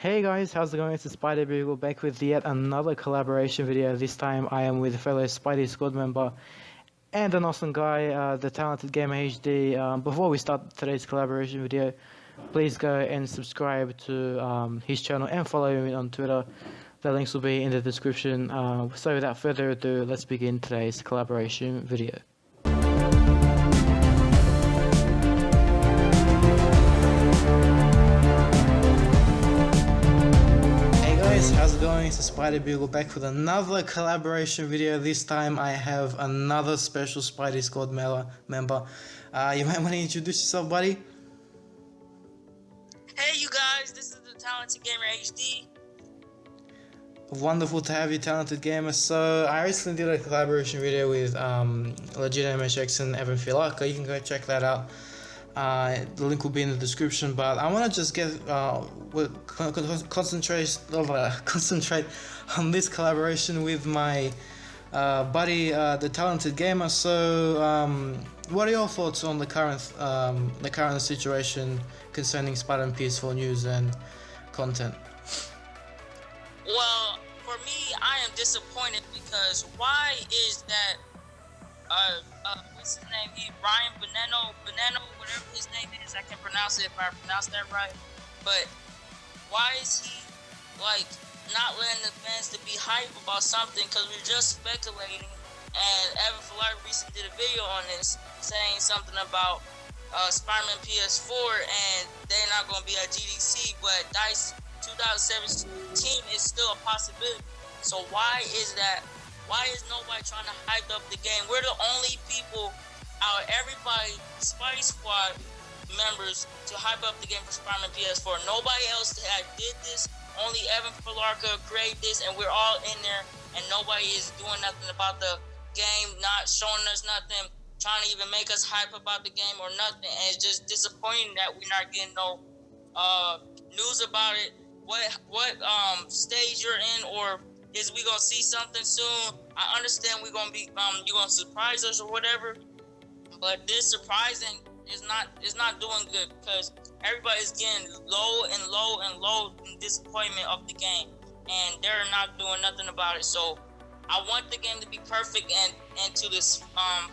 Hey guys, how's it going? It's the Spider Beagle back with yet another collaboration video. This time I am with fellow Spidey Squad member and an awesome guy, the Talented Gamer HD. Before we start today's collaboration video, please go and subscribe to his channel and follow him on Twitter. The links will be in the description. So without further ado, let's begin today's collaboration video. How's it going? It's the Spider Beagle back with another collaboration video. This time I have another special Spidey Squad member. You might want to introduce yourself, buddy. Hey you guys, this is the Talented Gamer HD. Wonderful to have you, Talented Gamer. So I recently did a collaboration video with Legit MHX and Evan Filaka. You can go check that out. The link will be in the description, but I want to just concentrate on this collaboration with my buddy, the Talented Gamer. So, what are your thoughts on the current situation concerning Spider-Man PS4 news and content? Well, for me, I am disappointed because why is that? What's his name? Ryan Bennett, whatever his name is. I can pronounce it if I pronounce that right. But why is he not letting the fans to be hype about something? Because we're just speculating. And Evan Filari recently did a video on this, saying something about Spider-Man PS4, and they're not going to be at GDC. But DICE 2017 is still a possibility. So why is that? Why is nobody trying to hype up the game? We're the only people out of everybody, Spidey Squad members, to hype up the game for Spider-Man PS4. Nobody else that did this. Only Evan Filari created this, and we're all in there, and nobody is doing nothing about the game, not showing us nothing, trying to even make us hype about the game or nothing. And it's just disappointing that we're not getting no news about it. What stage you're in, or is we gonna see something soon? I understand we're gonna be you're gonna surprise us or whatever, but this surprising is not doing good because everybody's getting low in disappointment of the game, and they're not doing nothing about it. So I want the game to be perfect and to this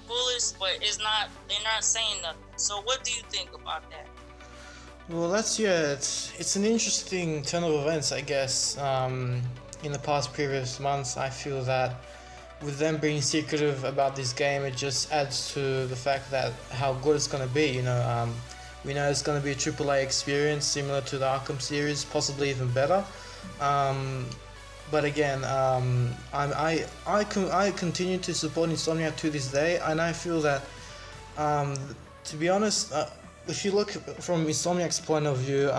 fullest, but they're not saying nothing. So what do you think about that? Well, it's an interesting turn of events, I guess. In the previous months, I feel that with them being secretive about this game, it just adds to the fact that how good it's going to be. We know it's going to be a AAA experience similar to the Arkham series, possibly even better. But again, I continue to support Insomniac to this day, and I feel that, to be honest, if you look from Insomniac's point of view,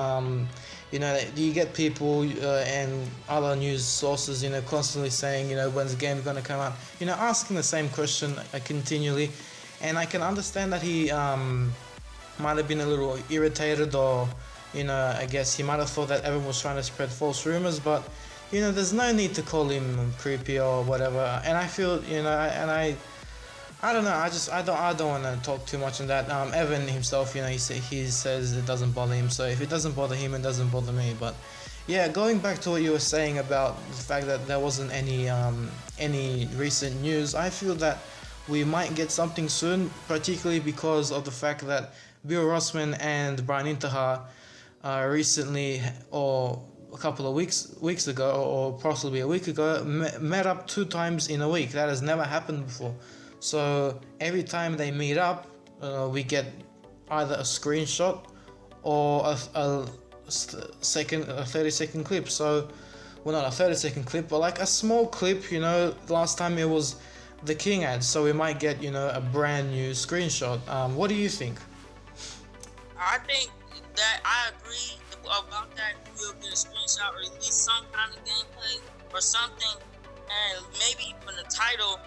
you get people and other news sources, constantly saying, when's the game gonna come out? Asking the same question continually, and I can understand that he might have been a little irritated, or I guess he might have thought that everyone was trying to spread false rumors, but there's no need to call him creepy or whatever. And I feel, I don't know. I don't want to talk too much on that. Evan himself, he says it doesn't bother him. So if it doesn't bother him, it doesn't bother me. But yeah, going back to what you were saying about the fact that there wasn't any recent news, I feel that we might get something soon, particularly because of the fact that Bill Rossman and Brian Intihar recently, or a couple of weeks ago, or possibly a week ago, met up 2 times in a week. That has never happened before. So every time they meet up, we get either a screenshot or a 30-second clip. So, well, not a 30-second clip, but like a small clip. Last time it was the King ad, so we might get a brand new screenshot. What do you think? I think that I agree about that. We'll get a screenshot or at least some kind of gameplay or something, and maybe even the title.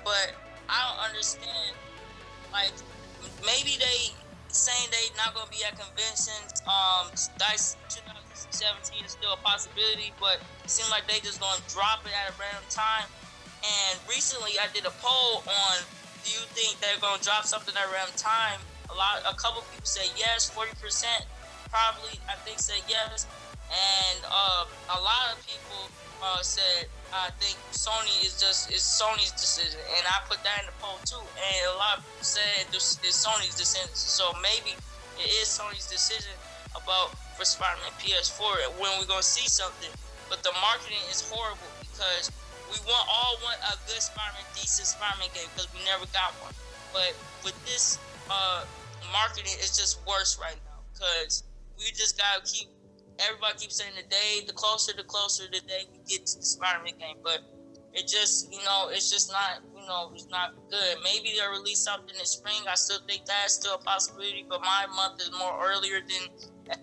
But I don't understand. Like, maybe they saying they not gonna be at conventions. DICE 2017 is still a possibility, but it seems like they just gonna drop it at a random time. And recently, I did a poll on: do you think they're gonna drop something at a random time? A couple people said yes, 40% probably I think said yes, and said I think Sony is Sony's decision, and I put that in the poll too. And a lot of people said this is Sony's decision, so maybe it is Sony's decision about for Spider-Man PS4 when we're gonna see something. But the marketing is horrible because we all want a good Spider-Man, decent Spider-Man game because we never got one. But with this marketing, it's just worse right now because we just gotta keep. Everybody keeps saying the closer the day we get to the Spider-Man game, but it just, it's just not, it's not good. Maybe they'll release something in spring. I still think that's still a possibility, but my month is more earlier than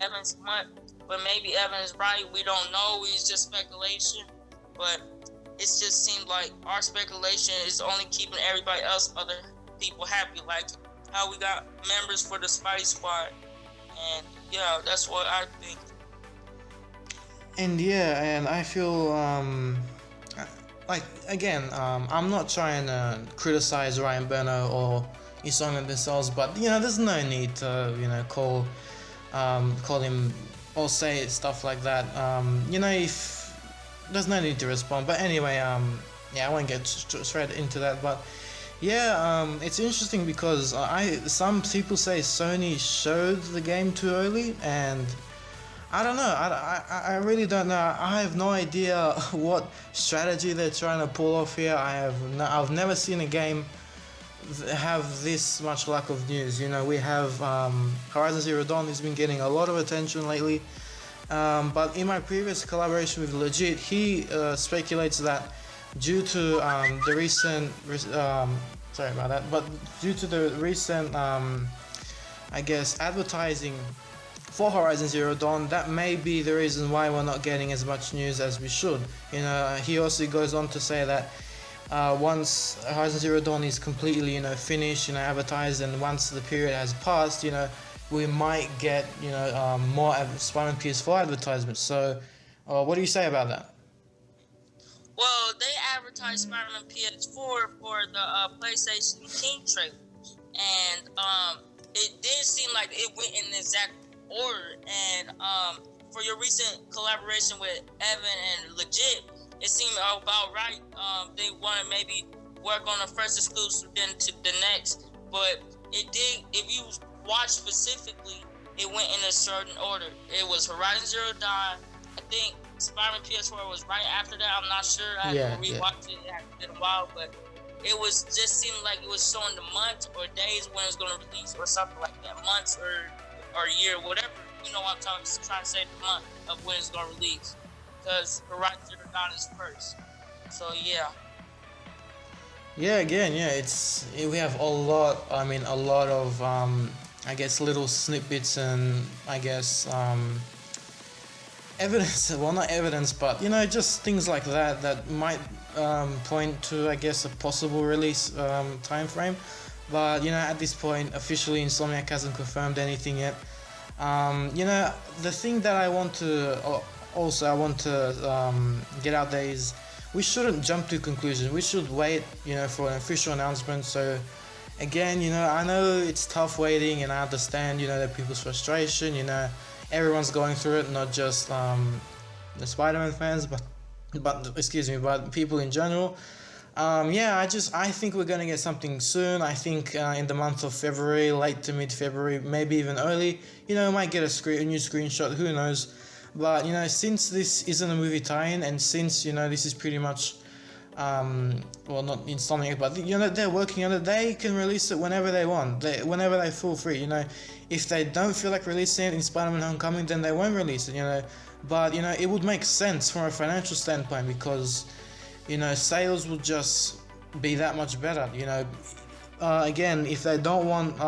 Evan's month. But maybe Evan is right. We don't know. It's just speculation. But it just seems like our speculation is only keeping everybody else, other people happy. Like how we got members for the Spidey Squad. And yeah, that's what I think. And yeah, and I feel like again, I'm not trying to criticize Ryan Bennett or Insomniac themselves, but there's no need to call him or say stuff like that. If there's no need to respond. But anyway, yeah, I won't get straight into that. But yeah, it's interesting because some people say Sony showed the game too early, and I don't know. I really don't know. I have no idea what strategy they're trying to pull off here. I've never seen a game have this much lack of news. We have Horizon Zero Dawn has been getting a lot of attention lately. But in my previous collaboration with Legit, he speculates that due to the recent sorry about that, but due to the recent I guess advertising for Horizon Zero Dawn, that may be the reason why we're not getting as much news as we should. He also goes on to say that once Horizon Zero Dawn is completely finished, advertised, and once the period has passed, we might get more Spider-Man PS4 advertisements. So what do you say about that? Well, they advertised Spider-Man PS4 for the PlayStation King trailer, and it did seem like it went in the exact order. And for your recent collaboration with Evan and Legit, it seemed about right. They want to maybe work on the first exclusive, then to the next. But it did. If you watch specifically, it went in a certain order. It was Horizon Zero Dawn. I think Spider-Man PS4 was right after that. I'm not sure. I haven't rewatched it. It hasn't been a while, but it was just seemed like it was showing the months or days when it was going to release or something like that. Months or year, whatever. You know what I'm trying to say, the month of when it's going to release. Because Horizon Zero Dawn is first. So, yeah. Yeah, again, we have a lot of, I guess, little snippets and, I guess, evidence, well, not evidence, but, just things like that might point to, I guess, a possible release time frame. But, at this point, officially, Insomniac hasn't confirmed anything yet. The thing that I want to get out there is we shouldn't jump to conclusions. We should wait, for an official announcement. So, again, I know it's tough waiting, and I understand, the people's frustration. Everyone's going through it, not just the Spider-Man fans, but people in general. I think we're gonna get something soon. I think in the month of February, late to mid-February, maybe even early. We might get a new screenshot. Who knows? But since this isn't a movie tie-in, and since this is pretty much, well, not Insomniac, but they're working on it. They can release it whenever they want. Whenever they feel free. If they don't feel like releasing it in Spider-Man Homecoming, then they won't release it. But it would make sense from a financial standpoint because sales would just be that much better. Again, if they don't want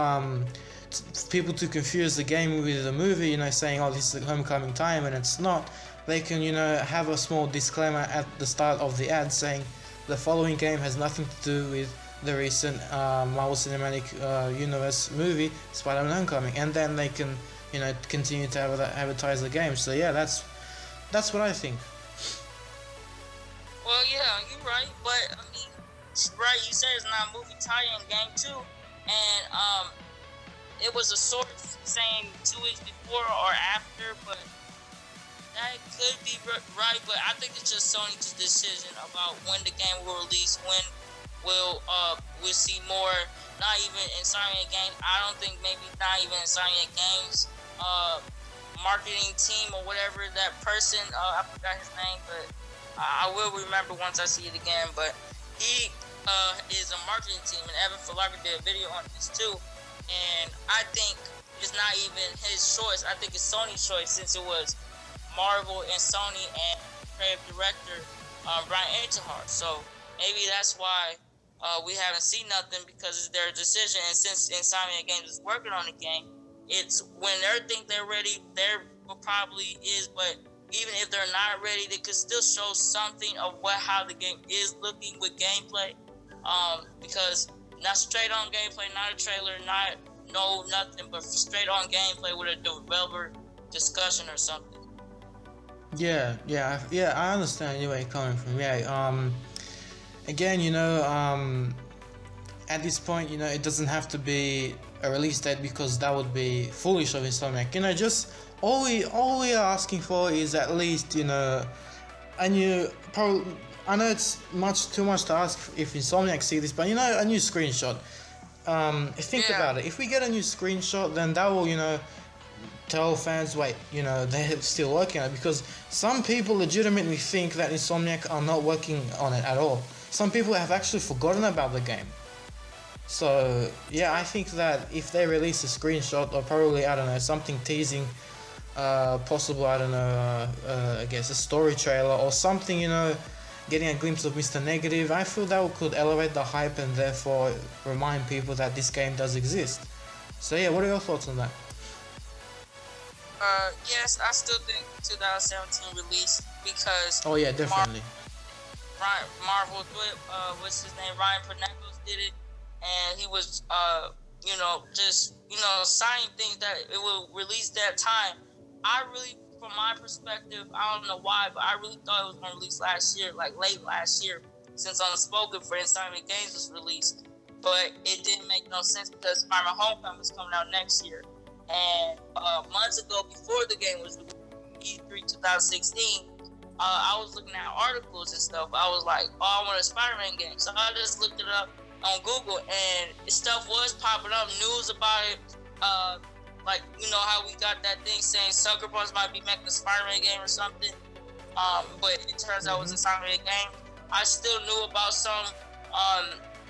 people to confuse the game with the movie, saying, oh, this is the Homecoming time, and it's not, they can, have a small disclaimer at the start of the ad saying the following game has nothing to do with the recent Marvel Cinematic Universe movie, Spider-Man Homecoming, and then they can, continue to advertise the game. So yeah, that's what I think. Well, yeah, you're right, but I mean, right? You said it's not a movie tie-in game too, and it was a source saying 2 weeks before or after, but that could be right, but I think it's just Sony's decision about when the game will release, when we'll see more. Not even Insomniac Games. I don't think maybe not even Insomniac Games marketing team or whatever that person. I forgot his name, but I will remember once I see it again. But he is a marketing team, and Evan Falaga did a video on this too. And I think it's not even his choice. I think it's Sony's choice, since it was Marvel and Sony and creative director Brian Intihar. So maybe that's why we haven't seen nothing, because it's their decision. And since Insomniac Games is working on the game, it's when they think they're ready, there probably is. But even if they're not ready, they could still show something of how the game is looking with gameplay. Because not straight on gameplay, not a trailer, nothing, but straight on gameplay with a developer discussion or something. Yeah, I understand where you're coming from. Again, at this point, it doesn't have to be a release date, because that would be foolish of Insomniac. Just all we are asking for is at least, I know it's too much to ask if Insomniac see this, but a new screenshot. Think about it. If we get a new screenshot, then that will, tell fans, wait, they're still working on it, because some people legitimately think that Insomniac are not working on it at all. Some people have actually forgotten about the game. So yeah, I think that if they release a screenshot, or probably, I don't know, something teasing possible, I don't know, I guess a story trailer or something, getting a glimpse of Mr. Negative, I feel that could elevate the hype and therefore remind people that this game does exist. So yeah, what are your thoughts on that? Yes, I still think 2017 release, because oh yeah, definitely. Marvel what's his name? Ryan Penagos did it, and he was signing things that it will release that time. I really, from my perspective, I don't know why, but I really thought it was gonna release last year, like late last year, since Unspoken for Insomniac Games was released. But it didn't make no sense, because Spider-Man Homecoming was coming out next year. And months ago, before the game was released, E3 2016, I was looking at articles and stuff. I was like, I want a Spider-Man game. So I just looked it up on Google, and stuff was popping up, news about it. Like, how we got that thing saying Sucker Punch might be making a Spider-Man game or something. But it turns out it was a Spider-Man game. I still knew about some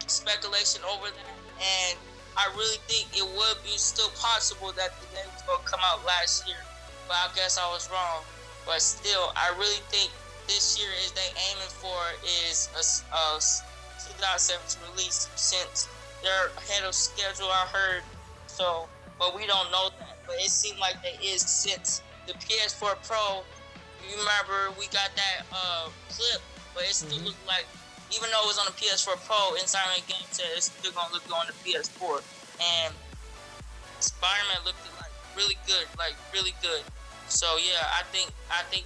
speculation over that, and I really think it would be still possible that the game was going to come out last year. But I guess I was wrong. But still, I really think this year is they aiming for is a 2017 release, since they're ahead of schedule, I heard. So, but we don't know that. But it seemed like they is, since the PS4 Pro, you remember we got that clip, but it still looked like, even though it was on the PS4 Pro, Insomniac Games said it's still gonna look good on the PS4. And Spider-Man looked like really good. So yeah, I think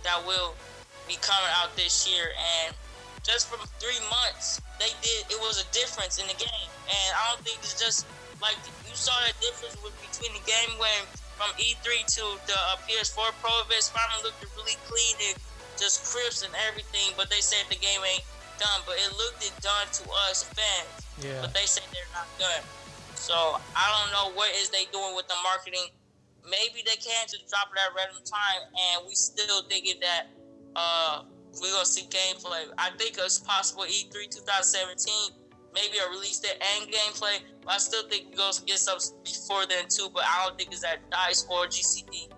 that will be coming out this year. And just from 3 months, it was a difference in the game. And I don't think it's just like you saw that difference between the game when from E3 to the PS4 Pro event. Spider-Man looked really clean and just crisp and everything, but they said the game ain't done. But it looked done to us fans. Yeah. But they say they're not done. So I don't know what is they doing with the marketing. Maybe they can just drop it at random time, and we still thinking that we're gonna see gameplay. I think it's possible E3 2017, maybe a release date and gameplay. But I still think we're gonna get something before then too. But I don't think it's at DICE or GCD.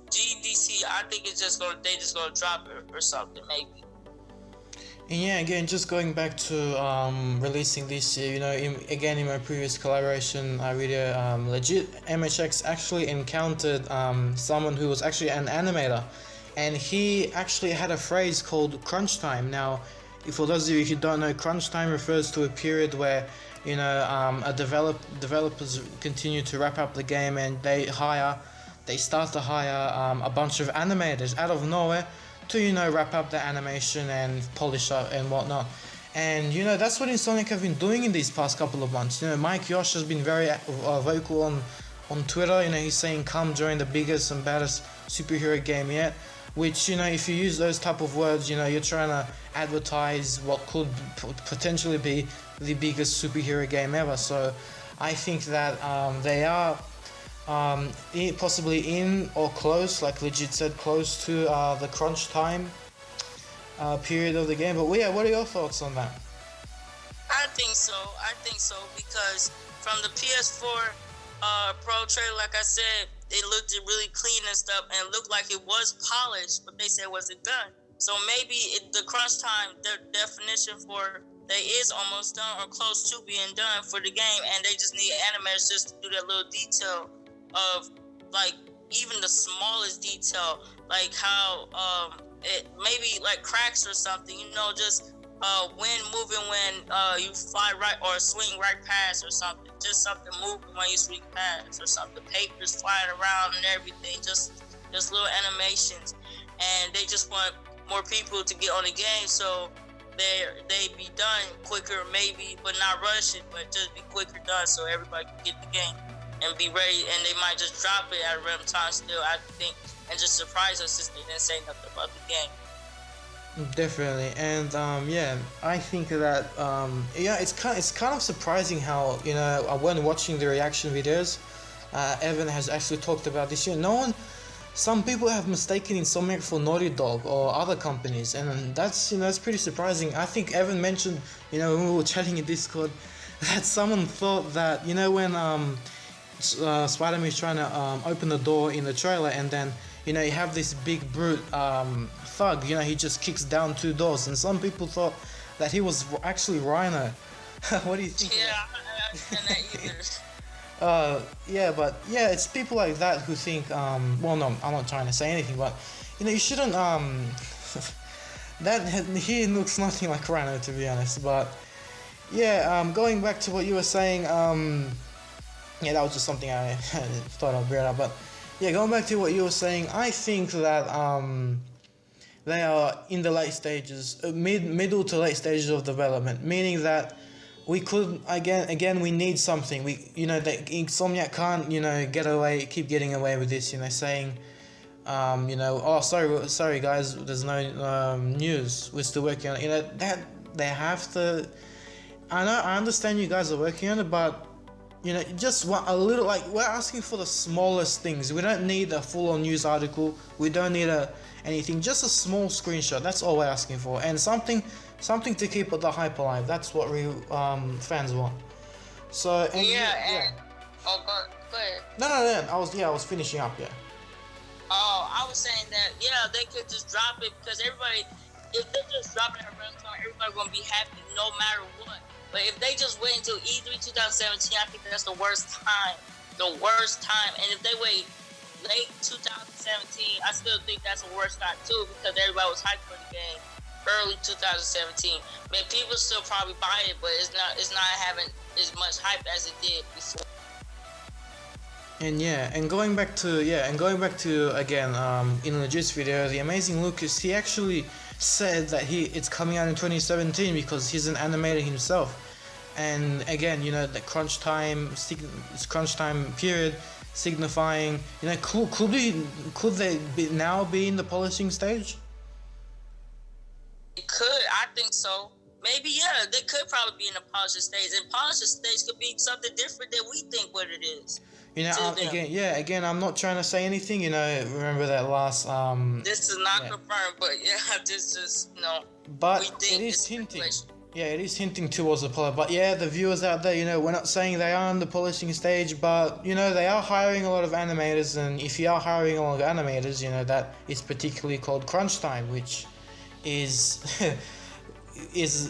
GDC. I think they just gonna drop it or something maybe. And yeah, again, just going back to releasing this year, in my previous collaboration video, legit MHX actually encountered someone who was actually an animator, and he actually had a phrase called crunch time. Now, for those of you who don't know, crunch time refers to a period where developers continue to wrap up the game, and they start to hire a bunch of animators out of nowhere to wrap up the animation and polish up and whatnot. And that's what Insomniac have been doing in these past couple of months. Mike Yosh has been very vocal on Twitter. He's saying, "Come join the biggest and baddest superhero game yet." Which, if you use those type of words, you're trying to advertise what could potentially be the biggest superhero game ever. So I think that they are possibly in or close, like legit said, close to the crunch time period of the game. But yeah, what are your thoughts on that? I think so because from the PS4 Pro trailer, like I said, it looked really clean and stuff, and it looked like it was polished, but they said it wasn't done. So maybe the crunch time, their definition for they is almost done or close to being done for the game, and they just need animators just to do that little detail of, like, even the smallest detail, like how it maybe like cracks or something, just wind moving when you fly right or swing right past or something, just something moving when you swing past or something, papers flying around and everything, just little animations. And they just want more people to get on the game, so they be done quicker maybe, but not rushing, but just be quicker done so everybody can get the game and be ready. And they might just drop it at a random time still, I think, and just surprise us since they didn't say nothing about the game. Definitely. And yeah, I think that it's kind of surprising how when watching the reaction videos, Evan has actually talked about this. Some people have mistaken Insomniac for Naughty Dog or other companies, and that's pretty surprising. I think Evan mentioned when we were chatting in Discord that someone thought that when Spider-Man is trying to open the door in the trailer, and then you have this big brute thug, he just kicks down 2 doors, and some people thought that he was actually Rhino. What do you think? Yeah, I understand that either. But it's people like that who think, well, no, I'm not trying to say anything, but you shouldn't, that he looks nothing like Rhino, to be honest. But yeah, going back to what you were saying, yeah, that was just something I thought I'd bring up. But yeah, going back to what you were saying, I think that they are in the late stages, middle to late stages of development, meaning that we could again we need something. The Insomniac can't keep getting away with this, saying oh sorry guys, there's no news, we're still working on it. That they have to. I understand you guys are working on it, but just want a little, like, we're asking for the smallest things. We don't need a full-on news article, we don't need anything, just a small screenshot. That's all we're asking for, and something to keep the hype alive. That's what we fans want. So and oh, go ahead. No, I was finishing up. Oh, I was saying that they could just drop it, because everybody, if they just drop it at random time, everybody's gonna be happy no matter what. But if they just wait until E3 2017, I think that's the worst time. And if they wait late 2017, I still think that's the worst time too, because everybody was hyped for the game early 2017. Man, people still probably buy it, but it's not having as much hype as it did before. And going back to again, in Legit's video, the amazing Lucas, he actually said that it's coming out in 2017 because he's an animator himself. And again, the crunch time period signifying, could they now be in the polishing stage? It could, I think so. Maybe, they could probably be in the polishing stage, and polishing stage could be something different than we think what it is. Again, I'm not trying to say anything. Remember that last. This is not confirmed, but this is But we think it is hinting. Yeah, it is hinting towards the polish. But yeah, the viewers out there, we're not saying they are on the polishing stage, but they are hiring a lot of animators, and if you are hiring a lot of animators, that is particularly called crunch time, which is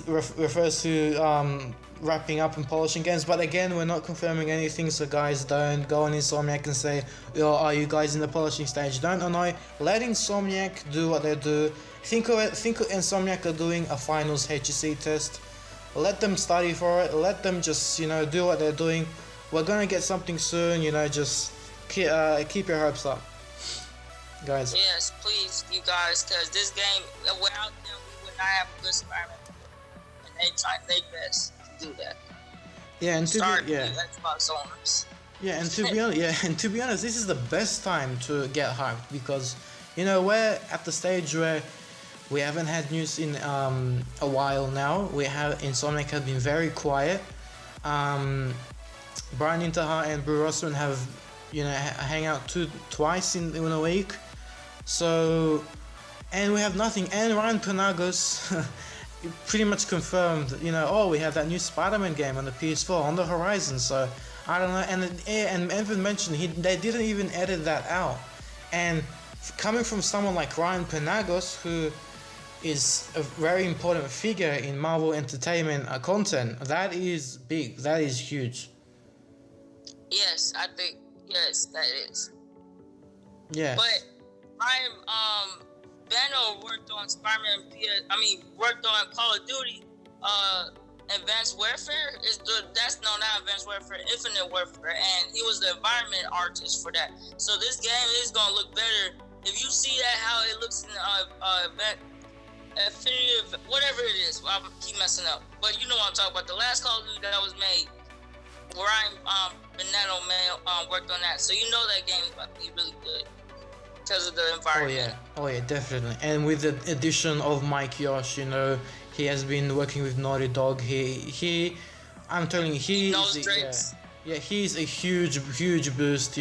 refers to wrapping up and polishing games. But again, we're not confirming anything, so guys, don't go on Insomniac and say, are you guys in the polishing stage? Don't annoy. Let Insomniac do what they do. Think of Insomniac are doing a finals HEC test. Let them study for it. Let them just do what they're doing. We're gonna get something soon. Just keep your hopes up, guys. Yes, please, you guys, because this game, without them, we would not have a good Spider-Man. And they try their best to do that. Yeah, and Xbox owners. Yeah, and to be honest, this is the best time to get hyped because, we're at the stage where we haven't had news in a while now. Insomniac have been very quiet. Brian Intaha and Brew Rossman have, hang out twice in a week. So, and we have nothing. And Ryan Penagos pretty much confirmed, we have that new SpiderMan game on the PS4 on the horizon. So, I don't know. And Evan mentioned they didn't even edit that out. And coming from someone like Ryan Penagos, who is a very important figure in Marvel Entertainment content, that is big. That is huge. Yes, I think that is. Yeah. But Bennett worked on worked on Call of Duty, Advanced Warfare that's not Advanced Warfare, Infinite Warfare, and he was the environment artist for that. So this game is gonna look better if you see that how it looks in Affinity, whatever it is. I keep messing up, but you know what I'm talking about. The last Call of Duty that was made, Ryan Bennett worked on that, so that game is about to be really good because of the environment. Oh yeah, definitely. And with the addition of Mike Yosh, he has been working with Naughty Dog. I'm telling you, he's a huge boost,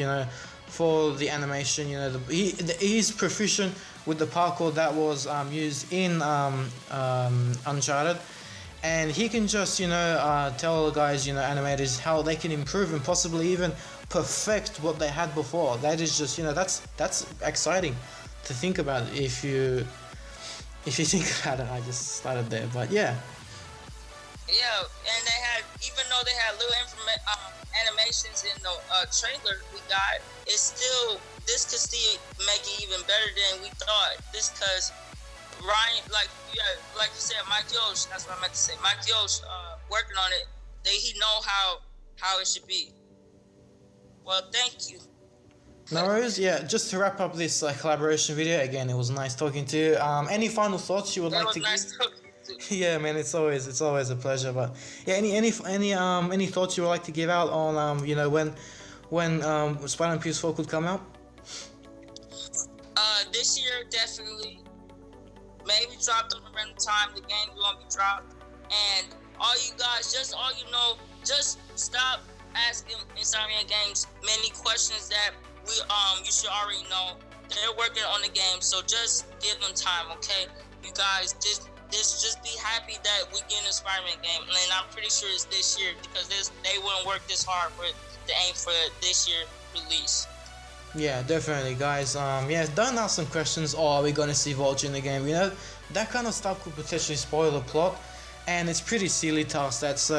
for the animation. He's proficient with the parkour that was used in Uncharted, and he can just tell the guys, animators, how they can improve and possibly even perfect what they had before. That is just that's exciting to think about if you think about it. I just started there, but yeah. Yeah, and they had, even though they had little animations in the trailer we got, this could still make it even better than we thought. This because Ryan, like you said, Mike Yosh, that's what I meant to say. Mike Yosh working on it. He know how it should be. Well, thank you. No worries. Yeah, just to wrap up this collaboration video, again, it was nice talking to you. Any final thoughts you would like to nice give? Talking to you. Yeah, man, it's always a pleasure. But yeah, any thoughts you would like to give out on when Spider-Man PS4 could come out? This year definitely. Maybe dropped on the random time the game is gonna be dropped. And all you guys, just stop asking Insomniac Games many questions that you should already know. They're working on the game, so just give them time, okay? You guys, just be happy that we get an Spider-Man game, and I'm pretty sure it's this year because they wouldn't work this hard to aim for this year release. Yeah, definitely, guys. Don't ask some questions. Oh, are we gonna see Vulture in the game? That kind of stuff could potentially spoil the plot, and it's pretty silly to ask that. So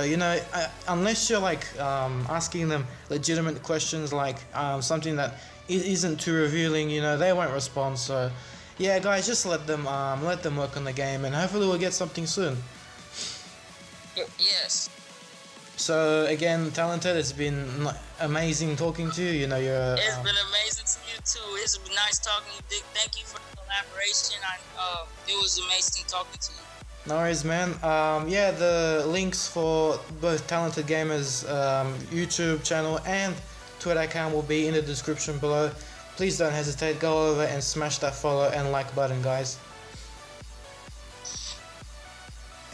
unless you're asking them legitimate questions, something that isn't too revealing, they won't respond. So yeah, guys, just let them work on the game, and hopefully we'll get something soon. Yes. So again, Talented, it's been amazing talking to you. It's been amazing to you too. It's been nice talking to you, Dick. Thank you for the collaboration. It was amazing talking to you. No worries, man. The links for both Talented Gamers YouTube channel and Twitter account will be in the description below. Please don't hesitate. Go over and smash that follow and like button, guys.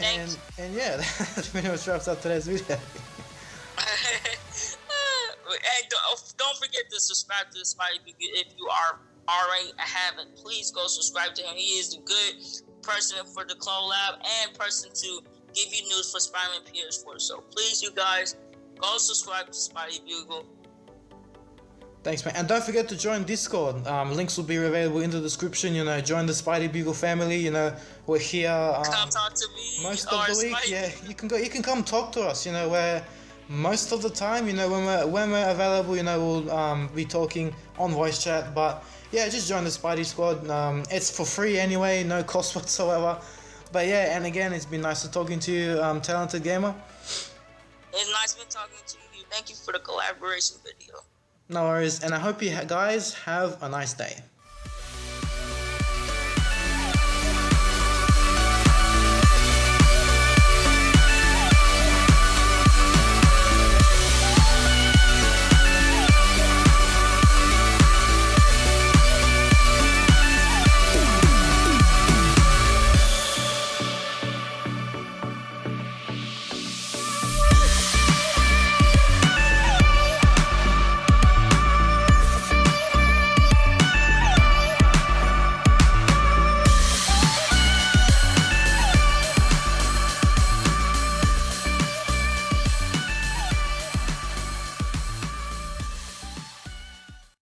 And yeah, that pretty much wraps up today's video. Hey, don't forget to subscribe to Spidey if you are already haven't. Please go subscribe to him. He is a good person for the collab and person to give you news for Spider-Man PS4. So please, you guys, go subscribe to Spidey Bugle. Thanks, man. And don't forget to join Discord. Links will be available in the description. Join the Spidey Bugle family. We're here come talk to me most of the week. Spidey. Yeah, you can come talk to us. Where most of the time, when we're available, we'll be talking on voice chat. But yeah, just join the Spidey squad. It's for free anyway, no cost whatsoever. But yeah, and again, it's been nice to talking to you, Talented Gamer. It's nice been talking to you. Thank you for the collaboration video. No worries, and I hope you guys have a nice day.